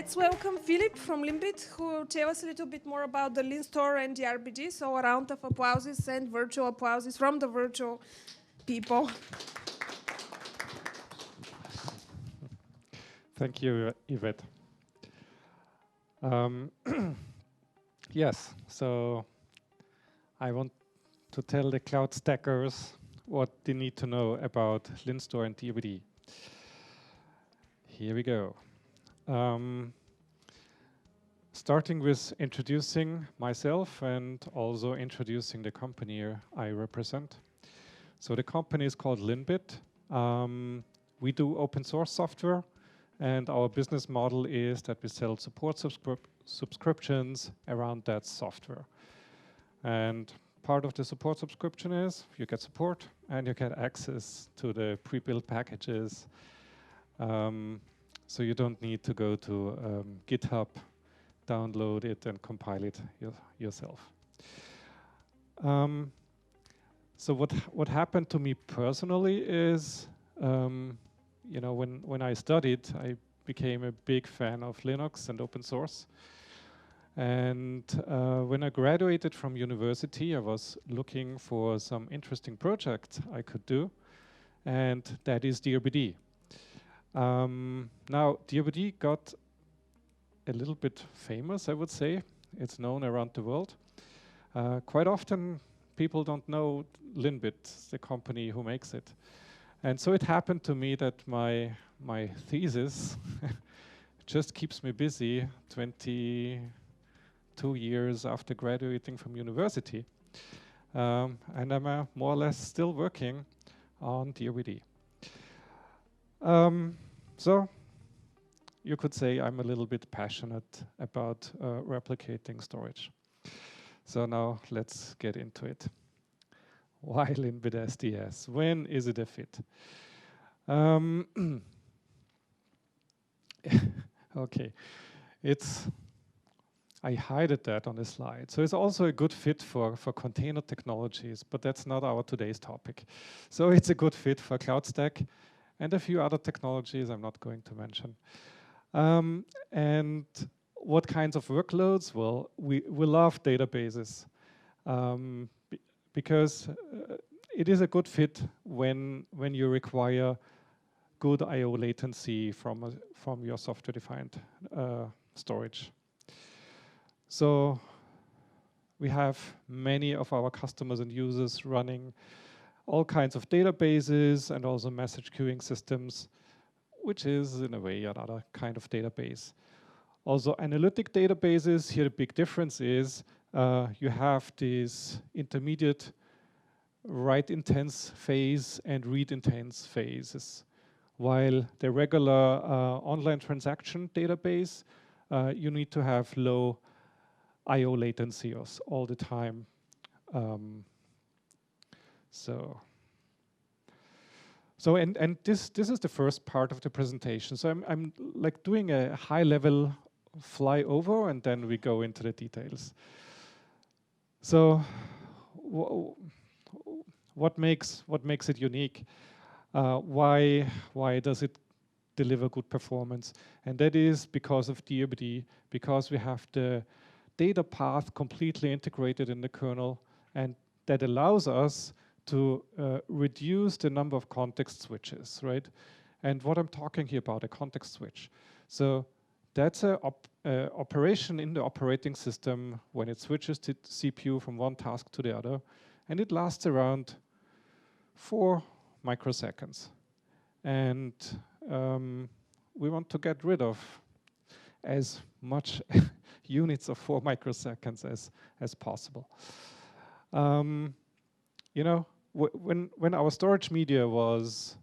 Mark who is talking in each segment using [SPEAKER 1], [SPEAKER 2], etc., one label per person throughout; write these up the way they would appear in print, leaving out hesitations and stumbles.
[SPEAKER 1] Let's welcome Philipp from LINBIT, who will tell us a little bit more about the LINSTOR and DRBD. So a round of applauses and virtual applauses from the virtual people.
[SPEAKER 2] Thank you, Yvette. Yes, so I want to tell the CloudStackers what they need to know about LINSTOR and DRBD. Here we go. Starting with introducing myself and also introducing the company I represent. So the company is called LINBIT. We do open source software, and our business model is that we sell support subscriptions around that software. And part of the support subscription is you get support and you get access to the pre-built packages. So you don't need to go to GitHub, download it and compile it yourself. So what happened to me personally is, you know, when I studied, I became a big fan of Linux and open source. And when I graduated from university, I was looking for some interesting project I could do, and that is DRBD. Now, DRBD got a little bit famous, I would say. It's known around the world. Quite often, people don't know LINBIT, the company who makes it. And so it happened to me that my thesis just keeps me busy 22 years after graduating from university. And I'm more or less still working on DRBD. So you could say I'm a little bit passionate about replicating storage. So now let's get into it. Why LINBIT SDS? When is it a fit? Okay, I hide that on the slide. So it's also a good fit for container technologies, but that's not our today's topic. So it's a good fit for CloudStack and a few other technologies I'm not going to mention. And what kinds of workloads? Well, we love databases because it is a good fit when you require good I/O latency from your software-defined storage. So we have many of our customers and users running all kinds of databases and also message queuing systems, which is in a way another kind of database. Also analytic databases, here the big difference is you have this intermediate write intense phase and read intense phases. While the regular online transaction database, you need to have low I/O latency all the time. And this is the first part of the presentation. So I'm like doing a high level flyover, and then we go into the details. So what makes it unique? Why does it deliver good performance? And that is because of DRBD, because we have the data path completely integrated in the kernel, and that allows us to reduce the number of context switches, right? And what I'm talking here about, a context switch. So that's an operation in the operating system when it switches the CPU from one task to the other, and it lasts around 4 microseconds. And we want to get rid of as much units of 4 microseconds as possible. You know, when our storage media was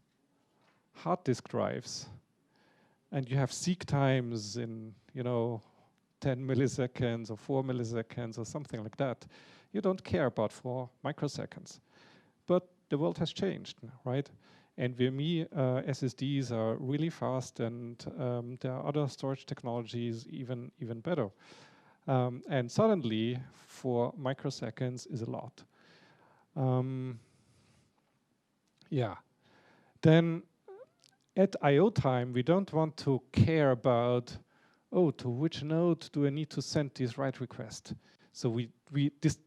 [SPEAKER 2] hard disk drives, and you have seek times in, you know, 10 milliseconds or 4 milliseconds or something like that, you don't care about 4 microseconds. But the world has changed, right? NVMe SSDs are really fast, and there are other storage technologies even better. And suddenly, 4 microseconds is a lot. Yeah. Then at I/O time, we don't want to care about oh, to which node do I need to send this write request? So we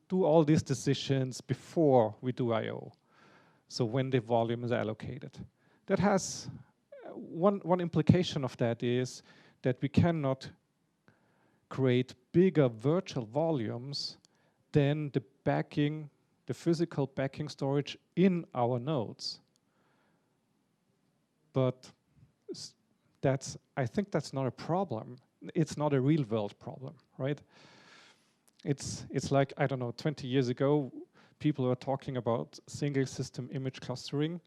[SPEAKER 2] do all these decisions before we do I/O. So when the volume is allocated. That has one implication of that is that we cannot create bigger virtual volumes than the physical backing storage in our nodes. But I think that's not a problem. It's not a real world problem, right? It's like, I don't know, 20 years ago, people were talking about single system image clustering.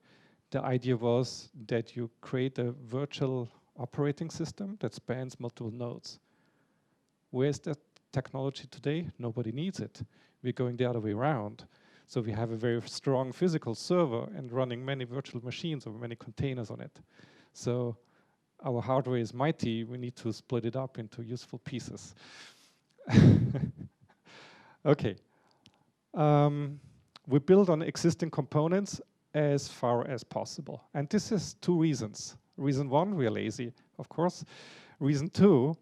[SPEAKER 2] The idea was that you create a virtual operating system that spans multiple nodes. Where's that technology today? Nobody needs it. We're going the other way around. So we have a very strong physical server and running many virtual machines or many containers on it. So our hardware is mighty. We need to split it up into useful pieces. Okay. We build on existing components as far as possible. And this is two reasons. Reason one, we're lazy, of course. Reason two,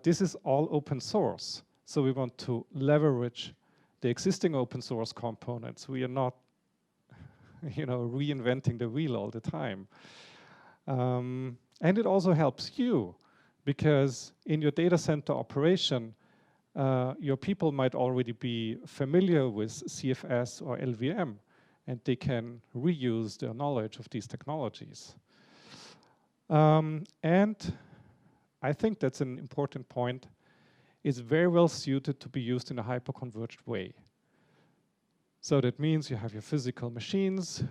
[SPEAKER 2] this is all open source. So we want to leverage the existing open source components. We are not reinventing the wheel all the time. And it also helps you, because in your data center operation, your people might already be familiar with CFS or LVM, and they can reuse their knowledge of these technologies. And I think that's an important point. It's very well suited to be used in a hyper-converged way. So that means you have your physical machines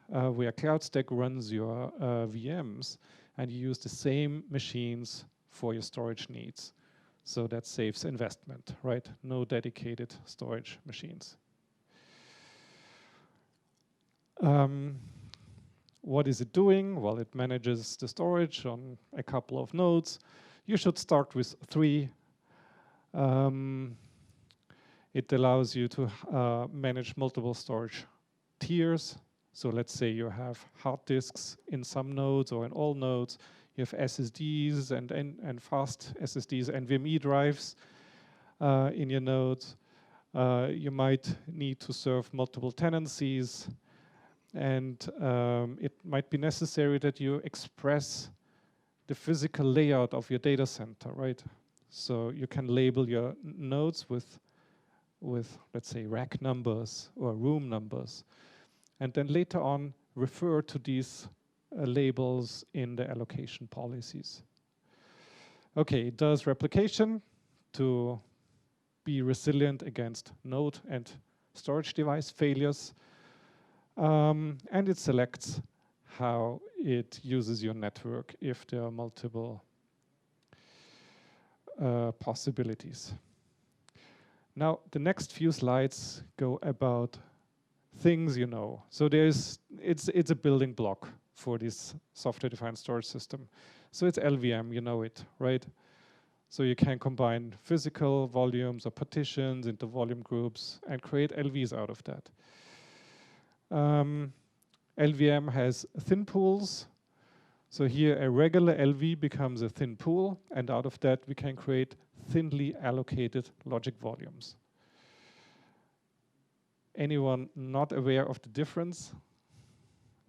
[SPEAKER 2] where CloudStack runs your VMs, and you use the same machines for your storage needs. So that saves investment, right? No dedicated storage machines. What is it doing? Well, it manages the storage on a couple of nodes. You should start with 3. It allows you to manage multiple storage tiers. So let's say you have hard disks in some nodes or in all nodes. You have SSDs and fast SSDs, NVMe drives in your nodes. You might need to serve multiple tenancies. And it might be necessary that you express the physical layout of your data center, right? So you can label your nodes with let's say, rack numbers or room numbers. And then later on, refer to these labels in the allocation policies. Okay, it does replication to be resilient against node and storage device failures. And it selects how it uses your network if there are multiple possibilities. Now, the next few slides go about things you know. So it's a building block for this software-defined storage system. So it's LVM, you know it, right? So you can combine physical volumes or partitions into volume groups and create LVs out of that. LVM has thin pools. So here a regular LV becomes a thin pool, and out of that we can create thinly allocated logic volumes. Anyone not aware of the difference?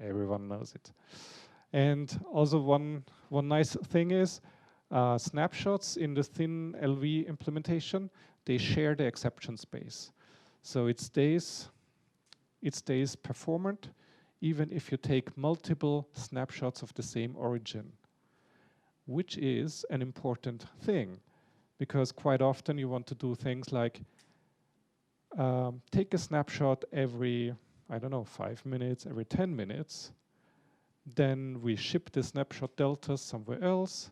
[SPEAKER 2] Everyone knows it. And also one nice thing is snapshots in the thin LV implementation, they share the exception space. So it stays performant even if you take multiple snapshots of the same origin, which is an important thing, because quite often you want to do things like take a snapshot every, I don't know, 5 minutes, every 10 minutes. Then we ship the snapshot deltas somewhere else,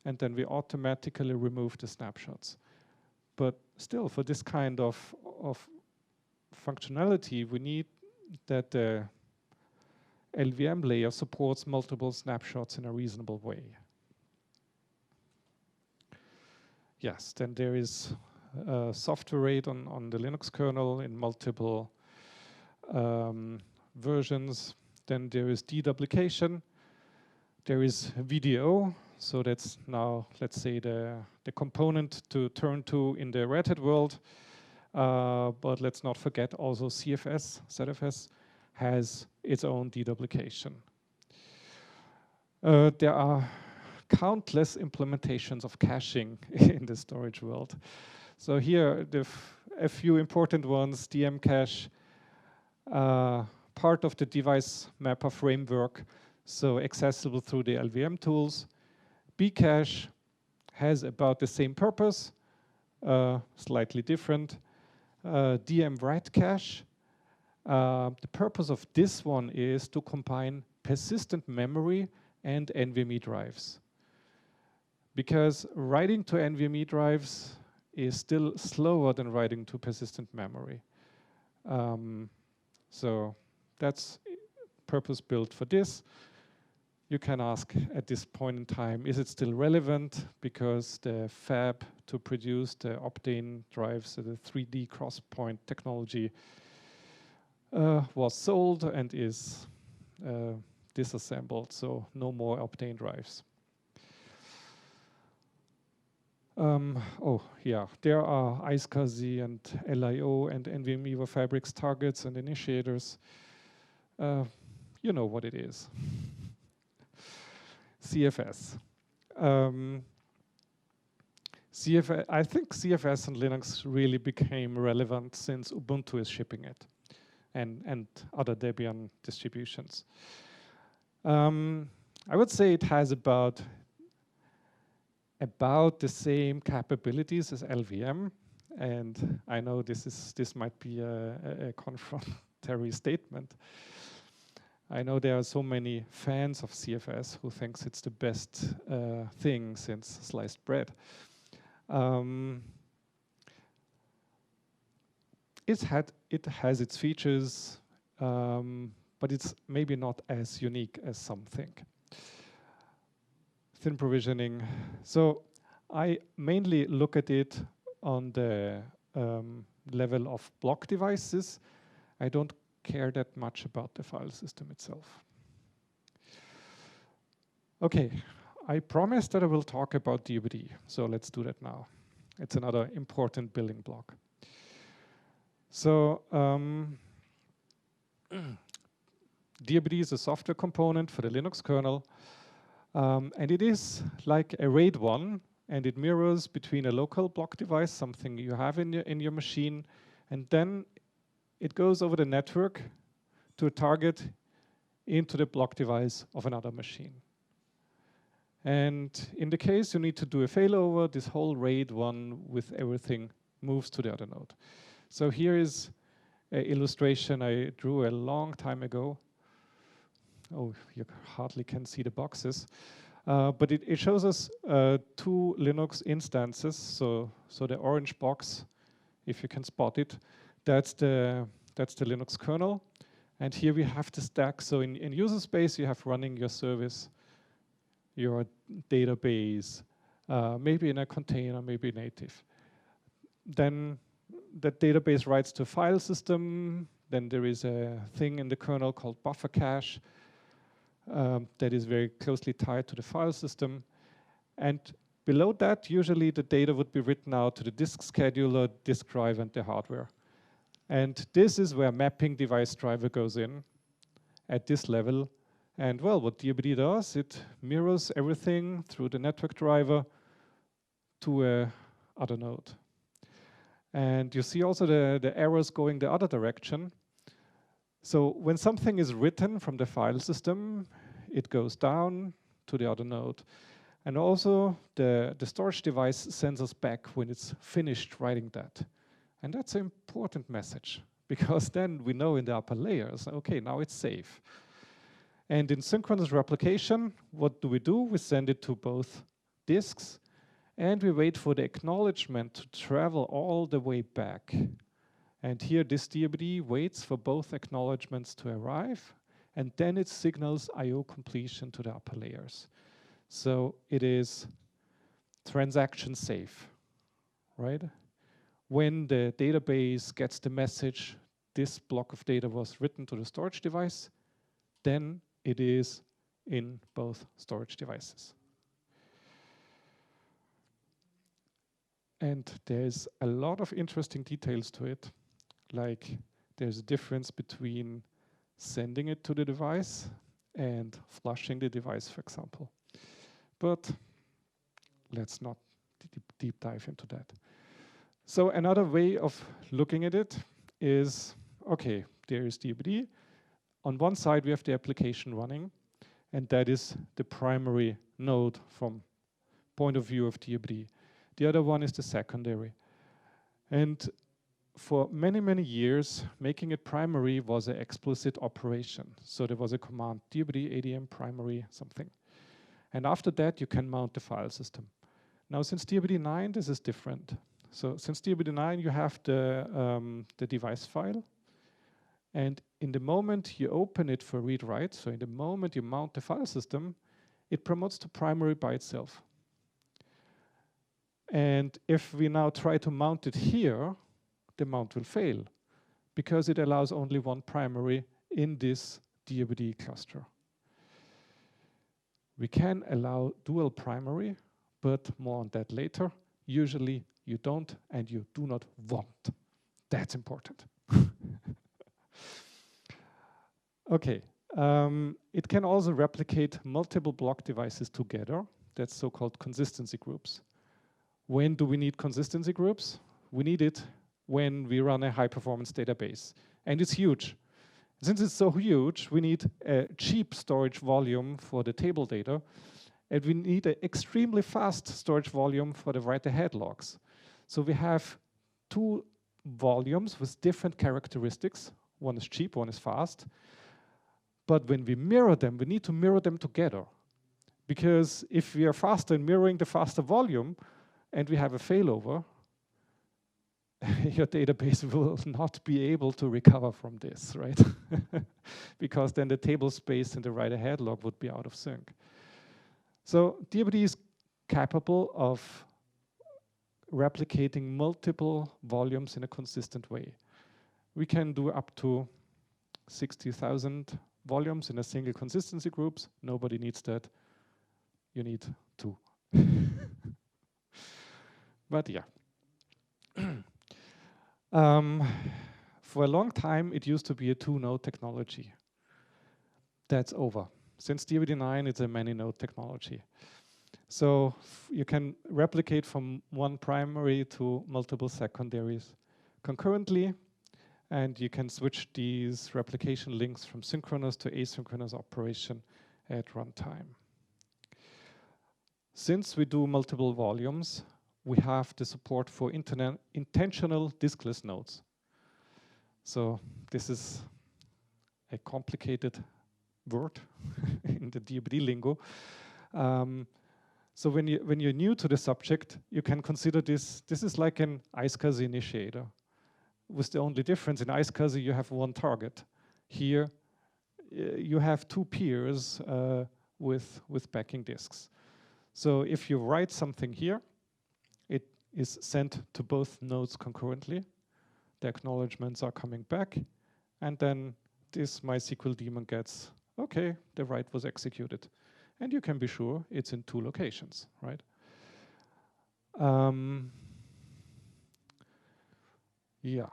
[SPEAKER 2] and then we automatically remove the snapshots. But still, for this kind of functionality, we need that the LVM layer supports multiple snapshots in a reasonable way. Yes, then there is software rate on the Linux kernel in multiple versions. Then there is deduplication. There is VDO. So that's now, let's say, the component to turn to in the Red Hat world. But let's not forget also ZFS has its own deduplication. There are countless implementations of caching in the storage world. So here, a few important ones: DM cache, part of the device mapper framework, so accessible through the LVM tools. Bcache has about the same purpose, slightly different. DM write cache. The purpose of this one is to combine persistent memory and NVMe drives. Because writing to NVMe drives is still slower than writing to persistent memory. So that's purpose-built for this. You can ask at this point in time, is it still relevant? Because the fab to produce the Optane drives, the 3D cross-point technology, was sold and is disassembled, so no more Optane drives. Oh, yeah, there are iSCSI and LIO and NVMe over Fabrics targets and initiators. You know what it is. CFS. I think CFS and Linux really became relevant since Ubuntu is shipping it, and other Debian distributions. I would say it has about the same capabilities as LVM, and I know this might be a confrontatory statement. I know there are so many fans of CFS who thinks it's the best thing since sliced bread. It has its features, but it's maybe not as unique as some think. Thin provisioning. So I mainly look at it on the level of block devices. I don't care that much about the file system itself. Okay, I promised that I will talk about DRBD, so let's do that now. It's another important building block. So DRBD is a software component for the Linux kernel, and it is like a RAID 1, and it mirrors between a local block device, something you have in your machine, and then it goes over the network to a target into the block device of another machine. And in the case you need to do a failover, this whole RAID 1 with everything moves to the other node. So here is an illustration I drew a long time ago. Oh, you hardly can see the boxes. But it shows us two Linux instances. So the orange box, if you can spot it, that's the Linux kernel. And here we have the stack. So in user space, you have running your service, your database, maybe in a container, maybe native. Then that database writes to a file system. Then there is a thing in the kernel called buffer cache that is very closely tied to the file system. And below that, usually the data would be written out to the disk scheduler, disk drive, and the hardware. And this is where mapping device driver goes in at this level. And well, what DRBD does, it mirrors everything through the network driver to a other node. And you see also the arrows going the other direction. So when something is written from the file system, it goes down to the other node. And also the storage device sends us back when it's finished writing that. And that's an important message, because then we know in the upper layers, okay, now it's safe. And in synchronous replication, what do? We send it to both disks, and we wait for the acknowledgement to travel all the way back. And here, this DRBD waits for both acknowledgements to arrive, and then it signals I/O completion to the upper layers. So it is transaction safe, right? When the database gets the message, this block of data was written to the storage device, then it is in both storage devices. And there's a lot of interesting details to it. Like there's a difference between sending it to the device and flushing the device, for example. But let's not deep dive into that. So another way of looking at it is, okay, there is DRBD. On one side, we have the application running, and that is the primary node from point of view of DRBD. The other one is the secondary. And for many, many years, making it primary was an explicit operation. So there was a command, DRBD ADM primary something. And after that, you can mount the file system. Now, since DRBD 9, this is different. So since DRBD 9, you have the device file. And in the moment you open it for read-write, so in the moment you mount the file system, it promotes to primary by itself. And if we now try to mount it here, the mount will fail because it allows only one primary in this DRBD cluster. We can allow dual primary, but more on that later. Usually you don't and you do not want. That's important. Okay, it can also replicate multiple block devices together. That's so-called consistency groups. When do we need consistency groups? We need it when we run a high-performance database. And it's huge. Since it's so huge, we need a cheap storage volume for the table data, and we need an extremely fast storage volume for the write-ahead logs. So we have two volumes with different characteristics. One is cheap, one is fast. But when we mirror them, we need to mirror them together. Because if we are faster in mirroring the faster volume, and we have a failover, your database will not be able to recover from this, right? Because then the table space in the write-ahead log would be out of sync. So DRBD is capable of replicating multiple volumes in a consistent way. We can do up to 60,000 volumes in a single consistency groups. Nobody needs that. You need two. But yeah. For a long time, it used to be a two-node technology. That's over. Since DRBD 9, it's a many-node technology. So you can replicate from one primary to multiple secondaries concurrently, and you can switch these replication links from synchronous to asynchronous operation at runtime. Since we do multiple volumes, we have the support for intentional diskless nodes. So this is a complicated word in the DRBD lingo. So when you're new to the subject, you can consider this is like an iSCSI initiator. With the only difference, in iSCSI you have one target. Here you have two peers with backing disks. So if you write something here, it is sent to both nodes concurrently. The acknowledgements are coming back, and then this MySQL daemon gets, okay, the write was executed. And you can be sure it's in two locations, right? Yeah,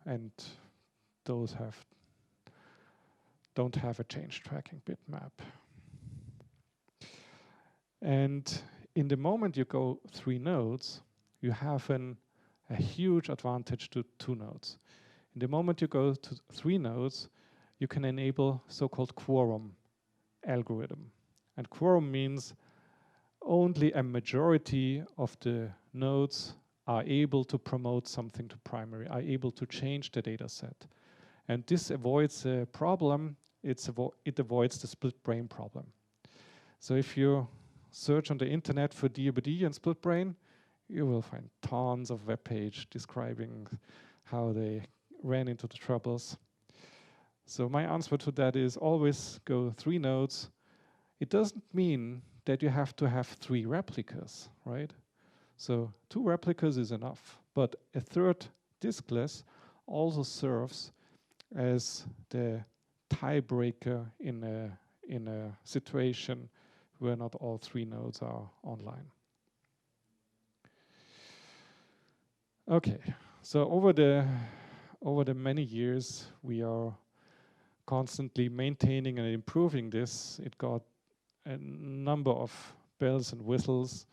[SPEAKER 2] and those don't have a change tracking bitmap. And in the moment you go 3 nodes, you have a huge advantage to 2 nodes. In the moment you go to 3 nodes, you can enable so-called quorum algorithm. And quorum means only a majority of the nodes are able to promote something to primary, are able to change the data set. And this avoids a problem, it avoids the split brain problem. So if you search on the internet for DRBD and split brain, you will find tons of web page describing how they ran into the troubles. So my answer to that is always go 3 nodes. It doesn't mean that you have to have 3 replicas, right? So 2 replicas is enough, but a 3rd diskless also serves as the tiebreaker in a situation where not all 3 nodes are online. Okay, so over the many years, we are constantly maintaining and improving this. It got a number of bells and whistles.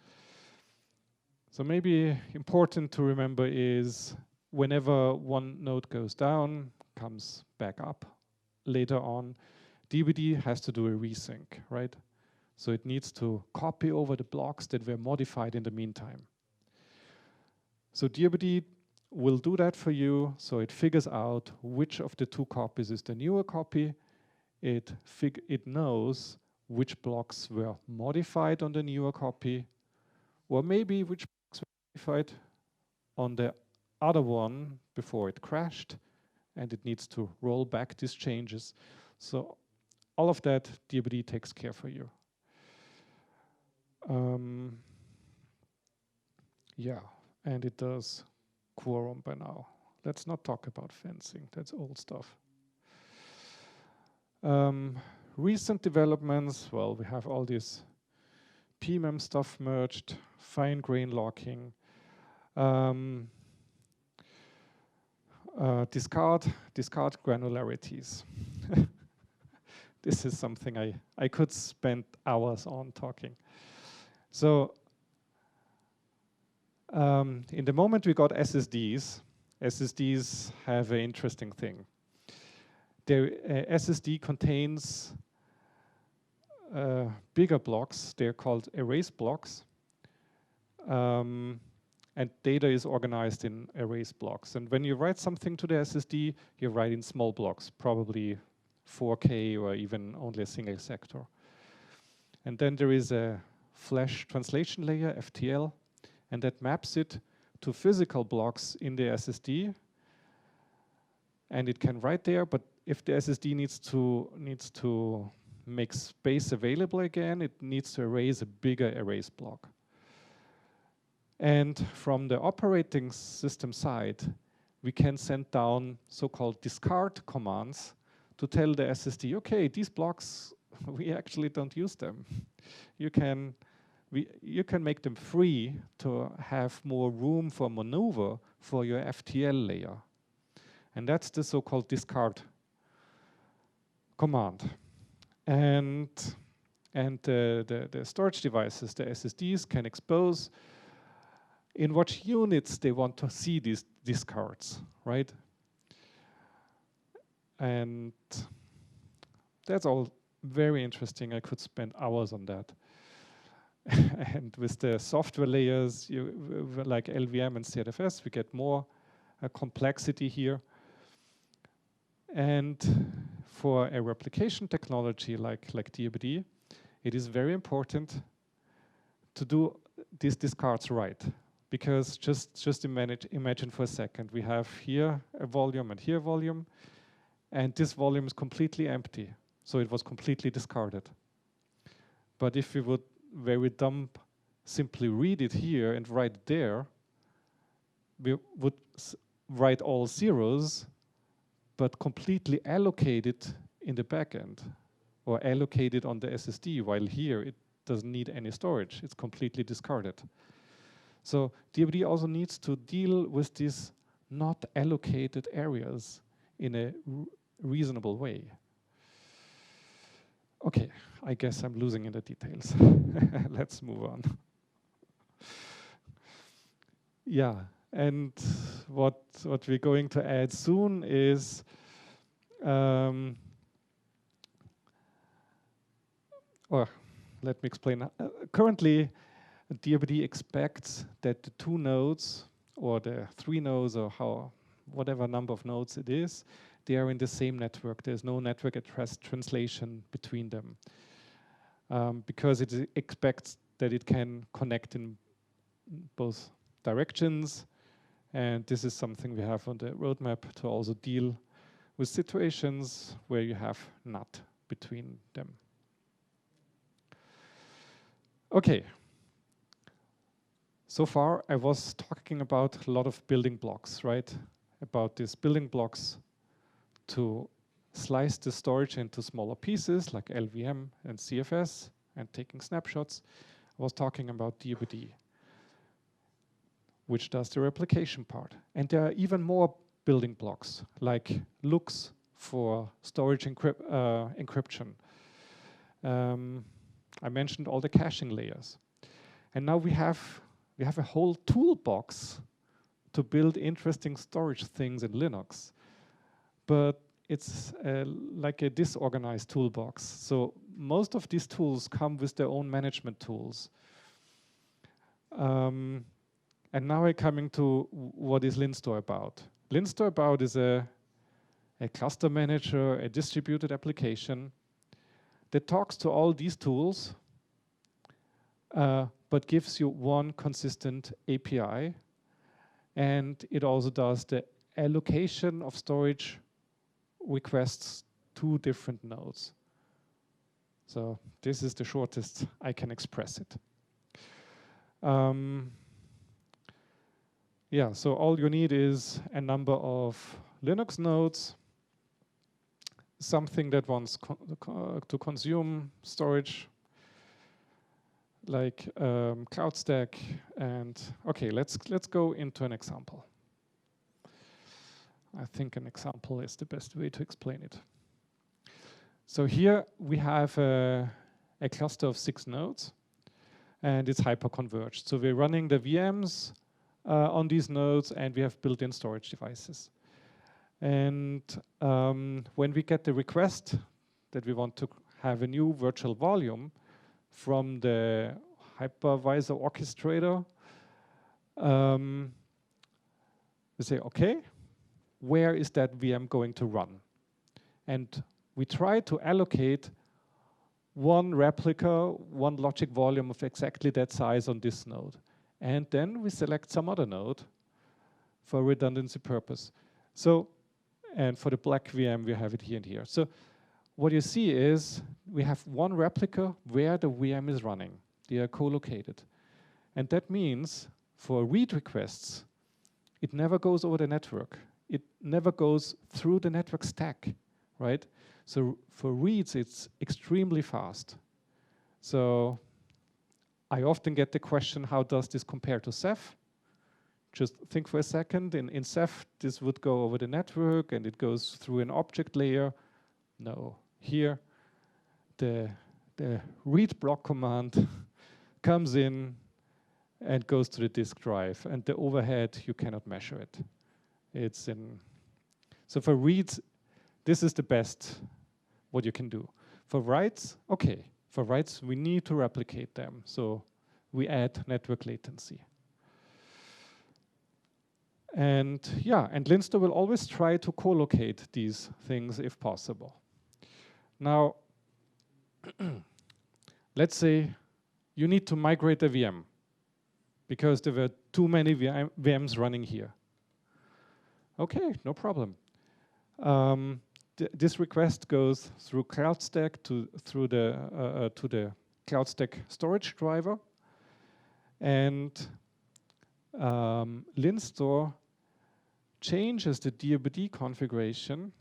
[SPEAKER 2] So maybe important to remember is whenever one node goes down, comes back up later on, DRBD has to do a resync, right? So it needs to copy over the blocks that were modified in the meantime. So DRBD will do that for you. So it figures out which of the two copies is the newer copy. It knows which blocks were modified on the newer copy, or maybe which blocks were modified on the other one before it crashed, and it needs to roll back these changes. So all of that DRBD takes care for you. Yeah, and it does quorum by now. Let's not talk about fencing, that's old stuff. Recent developments, well, we have all this PMEM stuff merged, fine grain locking, discard granularities. This is something I could spend hours on talking. So in the moment we got SSDs have an interesting thing. Their SSD contains bigger blocks. They're called erase blocks. And data is organized in erase blocks. And when you write something to the SSD, you write in small blocks, probably 4K or even only a single sector. And then there is a flash translation layer, FTL, and that maps it to physical blocks in the SSD. And it can write there, but if the SSD needs to make space available again, it needs to erase a bigger erase block. And from the operating system side, we can send down so-called discard commands to tell the SSD, okay, these blocks, we actually don't use them. You can make them free to have more room for maneuver for your FTL layer. And that's the so-called discard command. And the storage devices, the SSDs, can expose in what units they want to see these discards, right? And that's all very interesting. I could spend hours on that. And with the software layers, like LVM and ZFS, we get more complexity here. And for a replication technology like DRBD, it is very important to do these discards right. Because just imagine for a second, we have here a volume and here a volume, and this volume is completely empty, so it was completely discarded. But if we would very dumb simply read it here and write it there, we would write all zeros, but completely allocate it in the backend, or allocate it on the SSD, while here it doesn't need any storage, it's completely discarded. So DRBD also needs to deal with these not allocated areas in a reasonable way. Okay, I guess I'm losing in the details. Let's move on. Yeah, and what we're going to add soon is or let me explain. Currently, DRBD expects that the two nodes or the three nodes or whatever number of nodes it is, they are in the same network. There's no network address translation between them because it expects that it can connect in both directions. And this is something we have on the roadmap to also deal with situations where you have NAT between them. Okay. So far, I was talking about a lot of building blocks, right? About these building blocks to slice the storage into smaller pieces like LVM and CFS and taking snapshots. I was talking about DRBD. which does the replication part. And there are even more building blocks, like looks for storage encryption. I mentioned all the caching layers. And now we have a whole toolbox to build interesting storage things in Linux. But it's like a disorganized toolbox. So most of these tools come with their own management tools. And now I'm coming to what is LINSTOR about. LINSTOR about is a cluster manager, a distributed application that talks to all these tools, but gives you one consistent API. And it also does the allocation of storage requests to different nodes. So this is the shortest I can express it. Yeah, so all you need is a number of Linux nodes, something that wants to consume storage, like CloudStack, and okay, let's go into an example. I think an example is the best way to explain it. So here we have a cluster of 6 nodes, and it's hyper-converged. So we're running the VMs on these nodes, and we have built-in storage devices. And when we get the request that we want to have a new virtual volume from the hypervisor orchestrator, we say, okay, where is that VM going to run? And we try to allocate one replica, one logic volume of exactly that size on this node. And then we select some other node for redundancy purpose. So, and for the black VM, we have it here and here. So what you see is we have one replica where the VM is running. They are co-located. And that means for read requests, it never goes over the network. It never goes through the network stack, right? So for reads, it's extremely fast. So I often get the question, how does this compare to Ceph? Just think for a second. In Ceph, this would go over the network and it goes through an object layer. No, here, the read block command comes in and goes to the disk drive. And the overhead, you cannot measure it. It's in, so for reads, this is the best what you can do. For writes, okay. For writes, we need to replicate them. So we add network latency. And yeah, and LINSTOR will always try to co-locate these things if possible. Now, let's say you need to migrate a VM because there were too many VMs running here. Okay, no problem. This request goes through CloudStack to the CloudStack storage driver, and LINSTOR changes the DRBD configuration,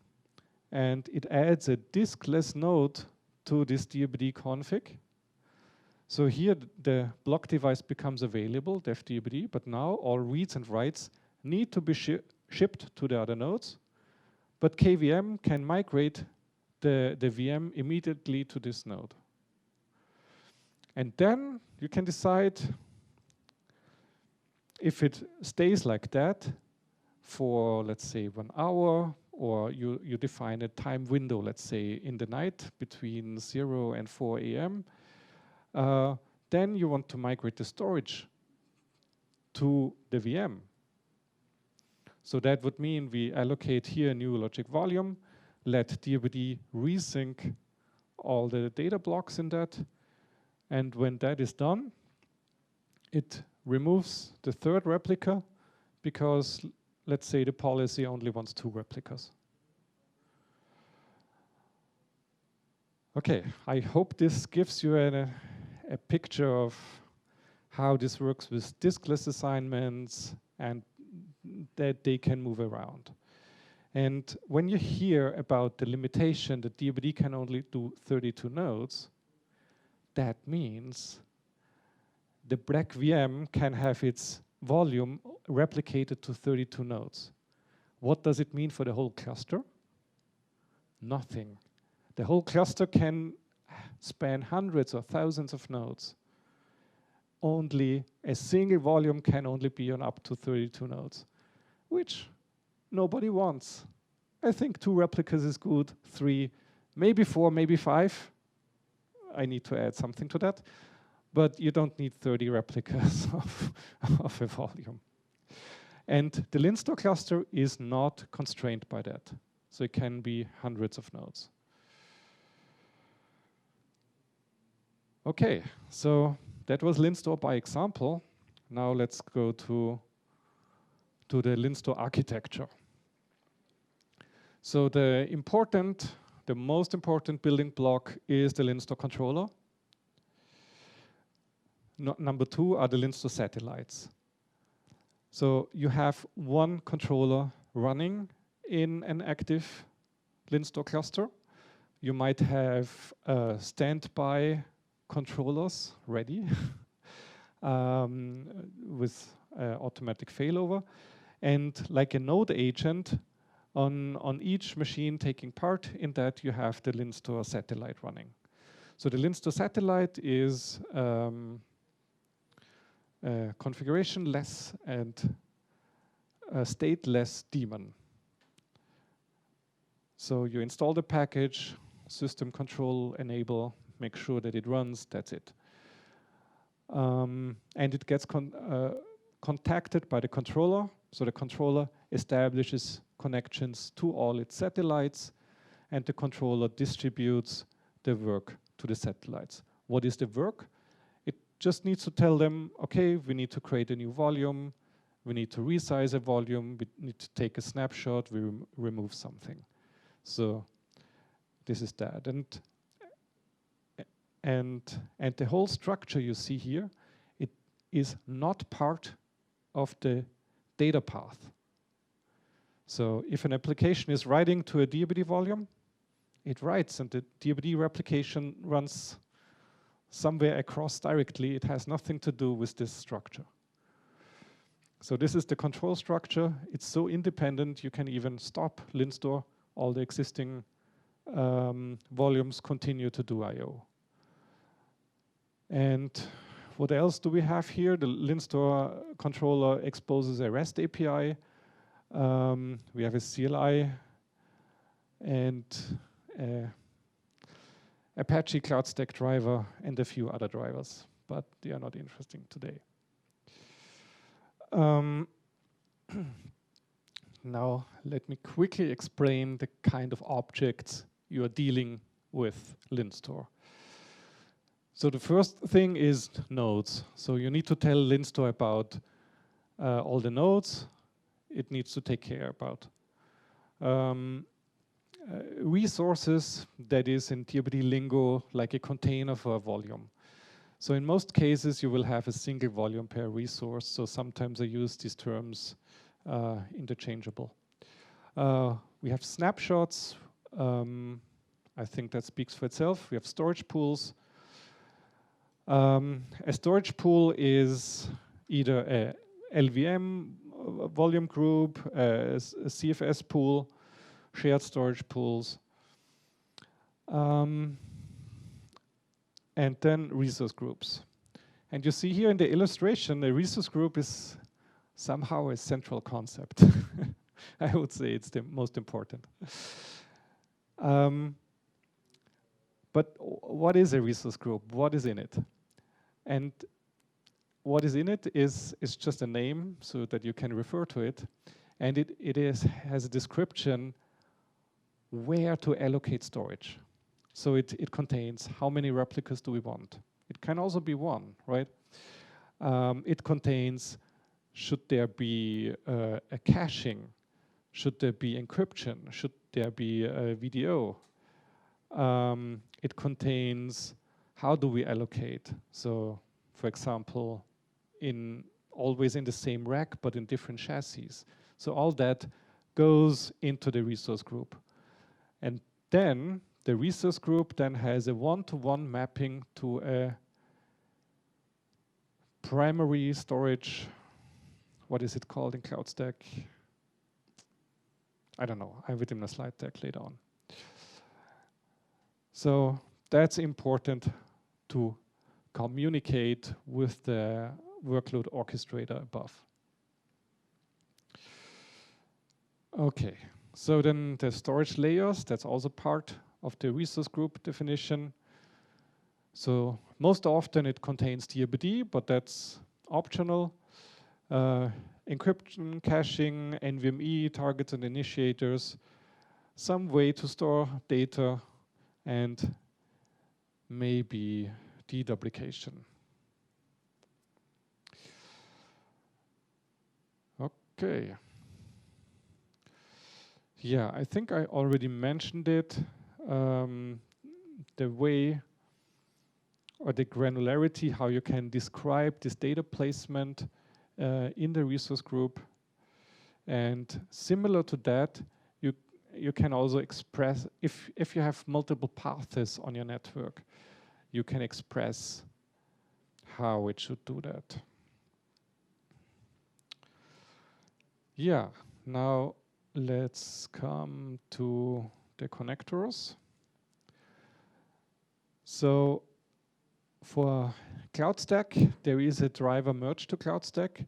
[SPEAKER 2] and it adds a diskless node to this DRBD config. So here the block device becomes available, def-DRBD, but now all reads and writes need to be shipped to the other nodes. But KVM can migrate the VM immediately to this node. And then you can decide if it stays like that for, let's say, 1 hour, or you define a time window, let's say, in the night between 0 and 4 a.m. Then you want to migrate the storage to the VM. So that would mean we allocate here a new logic volume, let DRBD resync all the data blocks in that. And when that is done, it removes the third replica because, let's say, the policy only wants 2 replicas. Okay, I hope this gives you a picture of how this works with diskless assignments and that they can move around. And when you hear about the limitation that DRBD can only do 32 nodes, that means the black VM can have its volume replicated to 32 nodes. What does it mean for the whole cluster? Nothing. The whole cluster can span hundreds or thousands of nodes. Only a single volume can only be on up to 32 nodes, which nobody wants. I think 2 replicas is good, 3, maybe 4, maybe 5. I need to add something to that. But you don't need 30 replicas of a volume. And the LINSTOR cluster is not constrained by that. So it can be hundreds of nodes. Okay, so that was LINSTOR by example. Now let's go to the LINSTOR architecture. So the most important building block is the LINSTOR controller. Number 2 are the LINSTOR satellites. So you have one controller running in an active LINSTOR cluster. You might have standby controllers ready with automatic failover. And like a node agent, on each machine taking part in that, you have the LINSTOR satellite running. So the LINSTOR satellite is configuration-less and stateless daemon. So you install the package, system control, enable, make sure that it runs, that's it. And it gets contacted by the controller. So the controller establishes connections to all its satellites, and the controller distributes the work to the satellites. What is the work? It just needs to tell them, okay, we need to create a new volume, we need to resize a volume, we need to take a snapshot, we remove something. So this is that. And the whole structure you see here, it is not part of the data path. So if an application is writing to a DRBD volume, it writes, and the DRBD replication runs somewhere across directly. It has nothing to do with this structure. So this is the control structure. It's so independent, you can even stop LINSTOR. All the existing volumes continue to do I/O. And what else do we have here? The LINSTOR controller exposes a REST API. We have a CLI and Apache CloudStack driver and a few other drivers, but they are not interesting today. Now, let me quickly explain the kind of objects you are dealing with LINSTOR. So the first thing is nodes. So you need to tell LINSTOR about all the nodes it needs to take care about. Resources, that is in DRBD lingo, like a container for a volume. So in most cases, you will have a single volume per resource. So sometimes I use these terms interchangeable. We have snapshots. I think that speaks for itself. We have storage pools. A storage pool is either a LVM volume group, a CFS pool, shared storage pools, and then resource groups. And you see here in the illustration, a resource group is somehow a central concept. I would say it's the most important. But what is a resource group? What is in it? And what is in it is just a name so that you can refer to it. And it has a description where to allocate storage. So it contains how many replicas do we want. It can also be one, right? It contains, should there be a caching? Should there be encryption? Should there be a VDO? It contains how do we allocate? So, for example, always in the same rack, but in different chassis. So all that goes into the resource group. And then the resource group then has a one-to-one mapping to a primary storage what is it called in CloudStack? I don't know. I have it in a slide deck later on. So that's important to communicate with the workload orchestrator above. Okay, so then the storage layers, that's also part of the resource group definition. So most often it contains DRBD, but that's optional. Encryption, caching, NVMe, targets and initiators, some way to store data, and maybe deduplication. Okay. Yeah, I think I already mentioned it. The way or the granularity, how you can describe this data placement in the resource group. And similar to that, you can also express, if you have multiple paths on your network, you can express how it should do that. Yeah, now let's come to the connectors. So for CloudStack, there is a driver merge to CloudStack.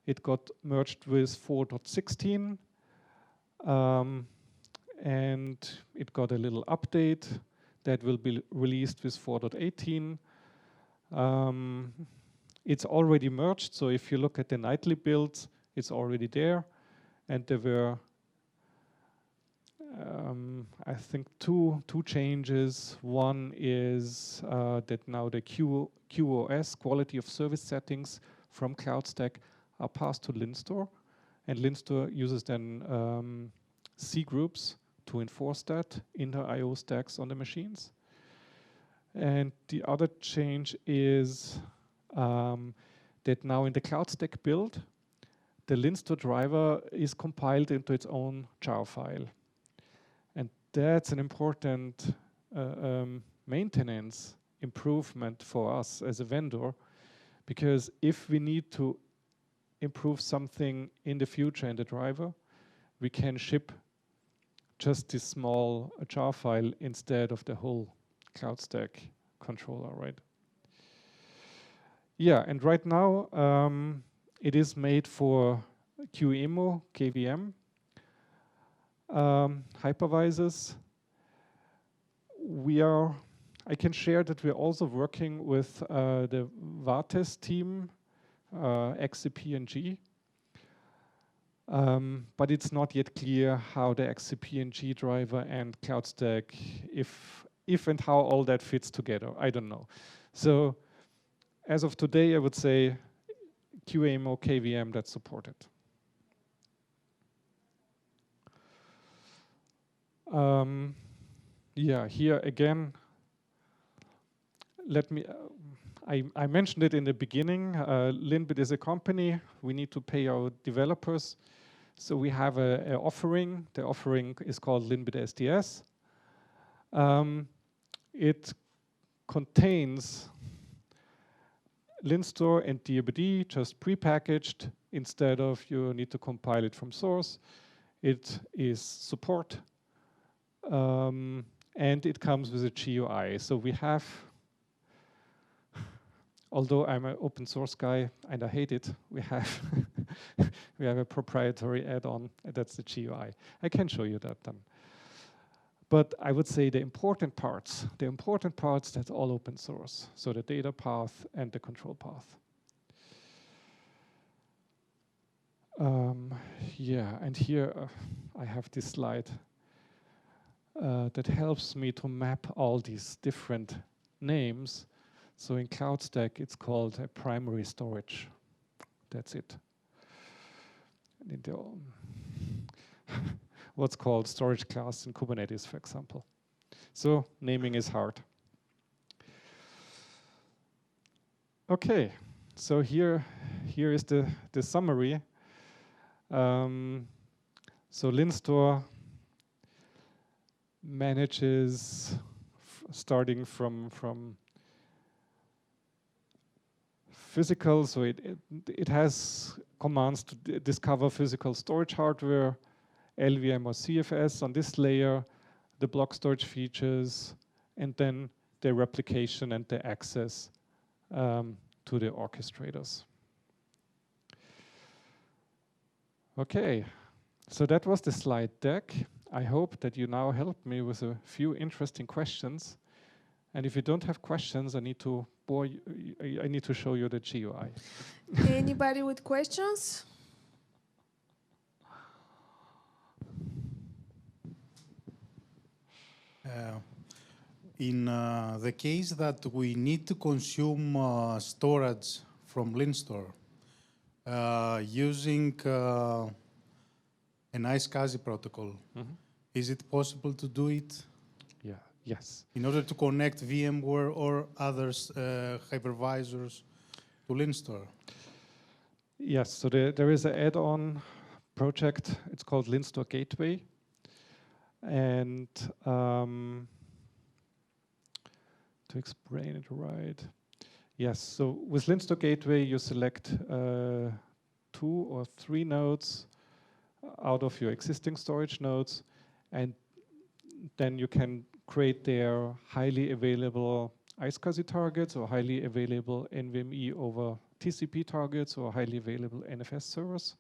[SPEAKER 2] It got merged with 4.16, and it got a little update that will be released with 4.18. It's already merged, so if you look at the nightly builds, it's already there. And there were, I think, two changes. One is that now the QoS, quality of service settings from CloudStack, are passed to LINSTOR. And LINSTOR uses then C groups to enforce that in the I/O stacks on the machines. And the other change is that now in the CloudStack build, the LINSTOR driver is compiled into its own jar file. And that's an important maintenance improvement for us as a vendor, because if we need to improve something in the future in the driver, we can ship just this small jar file instead of the whole CloudStack controller, right? Yeah, and right now it is made for QEMU, KVM hypervisors. I can share that we're also working with the Vates team, XCP&G. But it's not yet clear how the XCP&G driver and CloudStack, if and how all that fits together. I don't know. So as of today, I would say QEMU, KVM, that's supported. Yeah, here again, let me, I mentioned it in the beginning. LINBIT is a company. We need to pay our developers. So we have an offering. The offering is called LINBIT SDS. It contains LINSTOR and DRBD just prepackaged instead of you need to compile it from source. It is support. And it comes with a GUI. So we have, although I'm an open source guy and I hate it, we have we have a proprietary add-on, and that's the GUI. I can show you that then. But I would say the important parts, that's all open source. So the data path and the control path. Yeah, and here I have this slide that helps me to map all these different names. So in CloudStack, it's called a primary storage. That's it. And in the what's called storage class in Kubernetes, for example. So naming is hard. Okay, so here is the summary. So LINSTOR manages starting from physical, so it has commands to discover physical storage hardware, LVM or CFS on this layer, the block storage features, and then the replication and the access to the orchestrators. Okay, so that was the slide deck. I hope that you now helped me with a few interesting questions. And if you don't have questions, I need to show you the GUI.
[SPEAKER 1] Anybody with questions?
[SPEAKER 3] In the case that we need to consume storage from LINSTOR using an iSCSI protocol, is it possible to do it?
[SPEAKER 2] Yeah. Yes.
[SPEAKER 3] In order to connect VMware or other hypervisors to LINSTOR?
[SPEAKER 2] Yes, so there is an add-on project. It's called LINSTOR Gateway. And to explain it right. Yes, so with LINSTOR Gateway, you select 2 or 3 nodes out of your existing storage nodes, and then you can create their highly available iSCSI targets or highly available NVMe over TCP targets or highly available NFS servers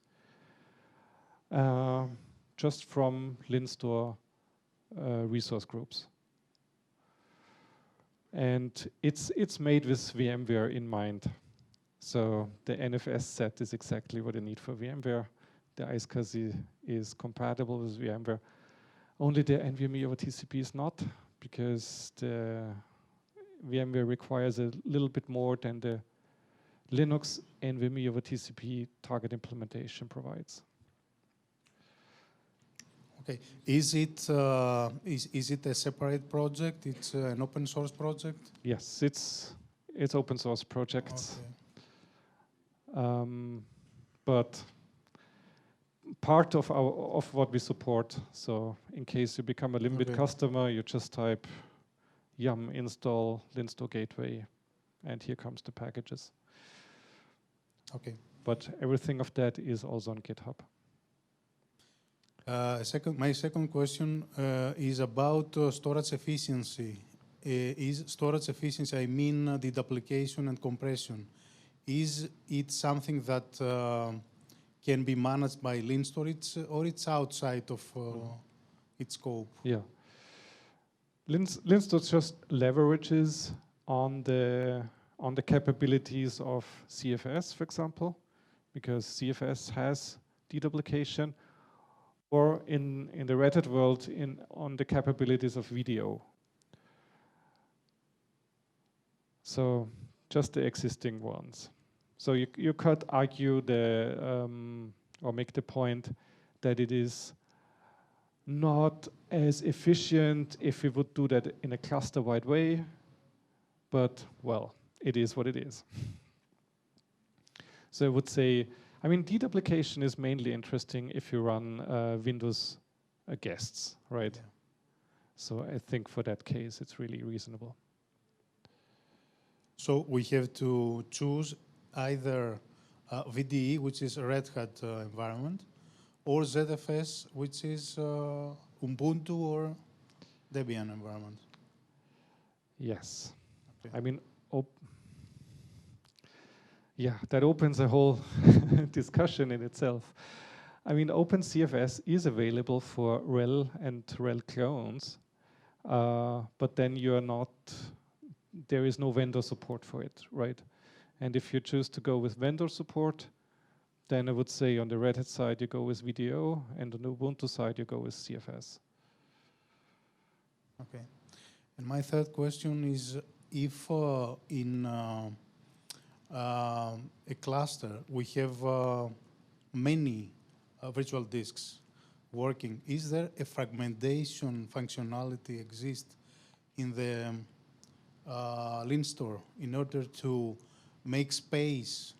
[SPEAKER 2] just from LINSTOR resource groups. And it's made with VMware in mind. So the NFS set is exactly what you need for VMware. The iSCSI is compatible with VMware. Only the NVMe over TCP is not, because the VMware requires a little bit more than the Linux NVMe over TCP target implementation provides.
[SPEAKER 3] Okay, is it a separate project? It's an open source project?
[SPEAKER 2] Yes, it's open source projects. Okay. But part of what we support. So in case you become a LINBIT customer, you just type yum install LINSTOR Gateway, and here comes the packages.
[SPEAKER 3] Okay.
[SPEAKER 2] But everything of that is also on GitHub.
[SPEAKER 3] My second question is about storage efficiency. Is storage efficiency, I mean deduplication and compression, is it something that can be managed by LINSTOR, or it's outside of its scope?
[SPEAKER 2] Yeah. LINSTOR just leverages on the capabilities of CFS, for example, because CFS has deduplication, or in the Red Hat world on the capabilities of video. So just the existing ones. So you could argue or make the point that it is not as efficient if we would do that in a cluster-wide way, but well, it is what it is. So I would say, I mean, deduplication is mainly interesting if you run Windows guests, right? Yeah. So I think for that case, it's really reasonable.
[SPEAKER 3] So we have to choose either VDE, which is a Red Hat environment, or ZFS, which is Ubuntu or Debian environment.
[SPEAKER 2] Yes. Okay. I mean, yeah, that opens a whole discussion in itself. I mean, OpenCFS is available for RHEL and RHEL clones, but then you are not, there is no vendor support for it, right? And if you choose to go with vendor support, then I would say on the Red Hat side, you go with VDO, and on the Ubuntu side, you go with CFS.
[SPEAKER 3] Okay. And my third question is, if in a cluster we have many virtual disks working, is there a fragmentation functionality exist in the LINSTOR in order to make space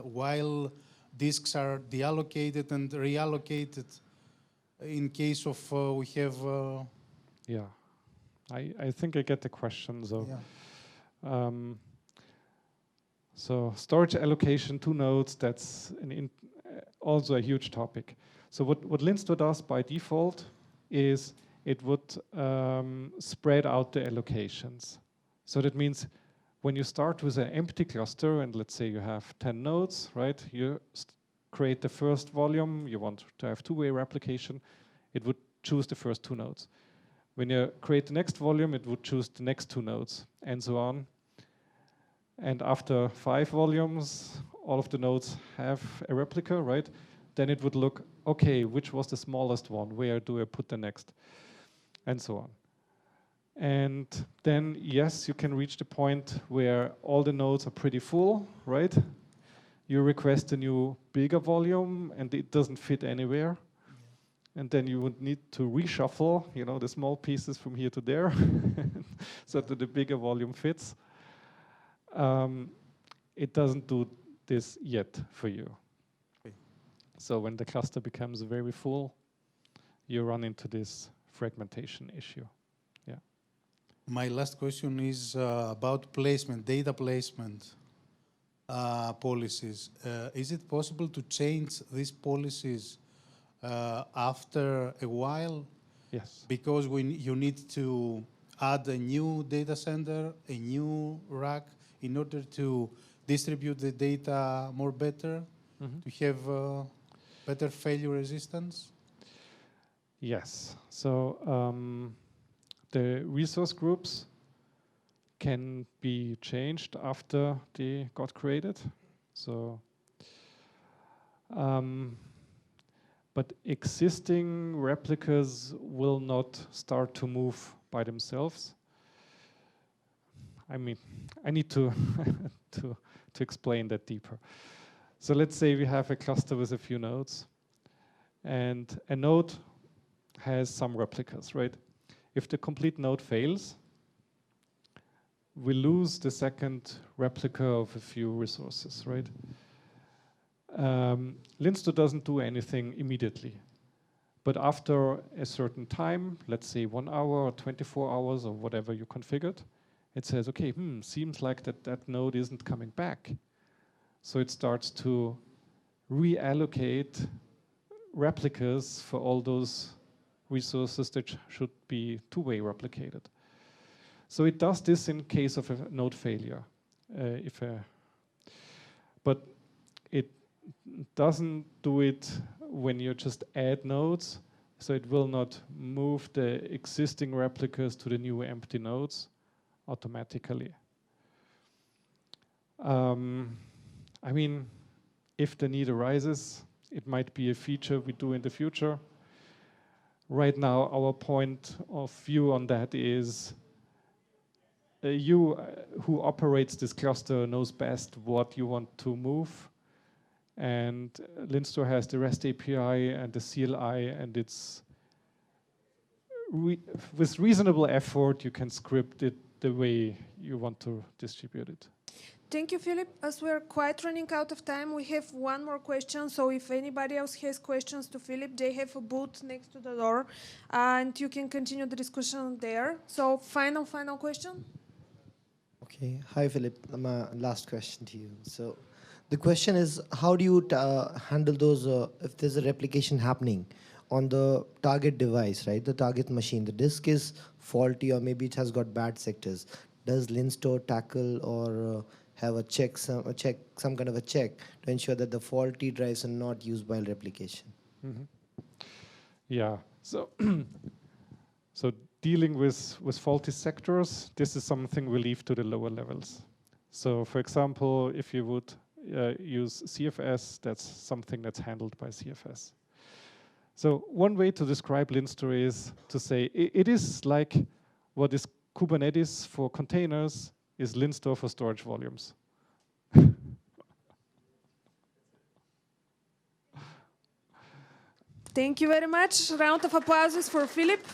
[SPEAKER 3] while disks are deallocated and reallocated in case of we have...
[SPEAKER 2] Yeah, I think I get the question. So, So storage allocation to nodes, that's also a huge topic. So what LINSTOR does by default is it would spread out the allocations. So that means when you start with an empty cluster, and let's say you have 10 nodes, right? You create the first volume, you want to have two-way replication, it would choose the first two nodes. When you create the next volume, it would choose the next two nodes, and so on. And after 5 volumes, all of the nodes have a replica, right? Then it would look, okay, which was the smallest one? Where do I put the next? And so on. And then, yes, you can reach the point where all the nodes are pretty full, right? You request a new bigger volume, and it doesn't fit anywhere. And then you would need to reshuffle, you know, the small pieces from here to there, so that the bigger volume fits. It doesn't do this yet for you. Okay. So when the cluster becomes very full, you run into this fragmentation issue. Yeah.
[SPEAKER 3] My last question is about placement, data placement policies. Is it possible to change these policies after a while?
[SPEAKER 2] Yes.
[SPEAKER 3] Because you need to add a new data center, a new rack, in order to distribute the data more better, to have better failure resistance?
[SPEAKER 2] Yes. So the resource groups can be changed after they got created. So, but existing replicas will not start to move by themselves. I mean, I need to to explain that deeper. So let's say we have a cluster with a few nodes, and a node has some replicas, right? If the complete node fails, we lose the second replica of a few resources, right? LINSTOR doesn't do anything immediately. But after a certain time, let's say 1 hour or 24 hours or whatever you configured, it says, okay, seems like that node isn't coming back. So it starts to reallocate replicas for all those resources that should be two-way replicated. So it does this in case of a node failure. But it doesn't do it when you just add nodes. So it will not move the existing replicas to the new empty nodes automatically. I mean, if the need arises, it might be a feature we do in the future. Right now, our point of view on that is you who operates this cluster knows best what you want to move. And LINSTOR has the REST API and the CLI, and it's with reasonable effort, you can script it the way you want to distribute it.
[SPEAKER 1] Thank you, Philipp. As we're quite running out of time, we have one more question. So if anybody else has questions to Philipp, they have a booth next to the door, and you can continue the discussion there. So final question?
[SPEAKER 4] Okay. Hi, Philipp. My last question to you. So the question is, how do you handle those if there's a replication happening on the target device, right? The target machine. The disk is faulty, or maybe it has got bad sectors. Does LINSTOR tackle or have some kind of a check to ensure that the faulty drives are not used while replication?
[SPEAKER 2] Yeah. So so dealing with faulty sectors, this is something we leave to the lower levels. So for example, if you would use CFS, that's something that's handled by CFS. So one way to describe LINSTOR is to say it is like what is Kubernetes for containers is LINSTOR for storage volumes.
[SPEAKER 1] Thank you very much. Round of applause for Philipp.